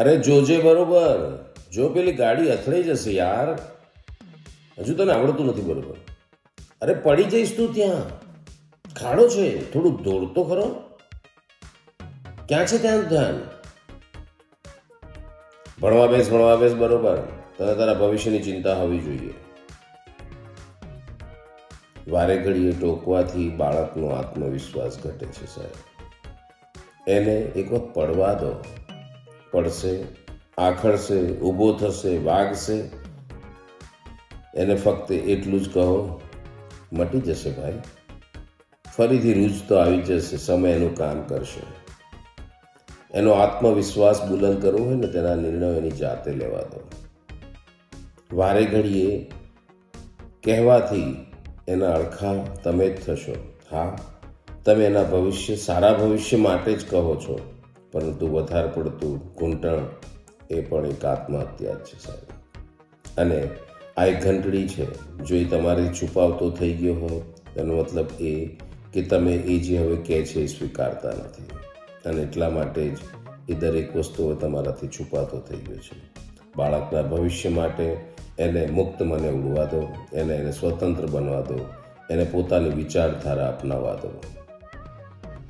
અરે જોજે બરોબર, જો પેલી ગાડી અથડાઈ જશે યાર. હજુ તને આવડતું નથી બરોબર. અરે પડી જઈશ તું ત્યાં. ખાડો છે, થોડું દોડતો ખરો. ક્યાં છે ત્યાં ધ્યાન? ભણવા બેસ બરોબર. તને તારા ભવિષ્યની ચિંતા હોવી જોઈએ. વારે ઘડીએ ટોકવાથી બાળકનો આત્મવિશ્વાસ ઘટે છે સાહેબ. એને એક વખત પડવા દો. પડશે, આખડશે, ઊભો થશે, વાગશે. એને ફક્ત એટલું જ કહો, મટી જશે ભાઈ. ફરીથી રૂજ તો આવી જશે, સમય એનું કામ કરશે. એનો આત્મવિશ્વાસ બુલંદ કરવો હોય ને તેના નિર્ણયો એની જાતે લેવા દો. વારે ઘડીએ કહેવાથી એના અડખા તમે જ થશો. હા, તમે એના સારા ભવિષ્ય માટે જ કહો છો, પરંતુ વધારે પડતું ઘૂંટણ એ પણ એક આત્મહત્યા જ છે સાહેબ. અને આ એક ઘંટડી છે. જો એ તમારી છુપાવતો થઈ ગયો હોય તેનો મતલબ એ કે તમે એ જે હવે કહે છે એ સ્વીકારતા નથી, અને એટલા માટે જ એ દરેક વસ્તુ તમારાથી છુપાતો થઈ ગયો છે. બાળકના ભવિષ્ય માટે એને મુક્ત મને ઉડવા દો, એને સ્વતંત્ર બનવા દો, એને પોતાની વિચારધારા અપનાવવા દો.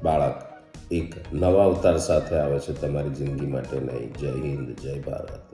બાળક એક નવા અવતાર સાથે આવે છે તમારી જિંદગી માટે નહીં. જય હિન્દ, જય ભારત.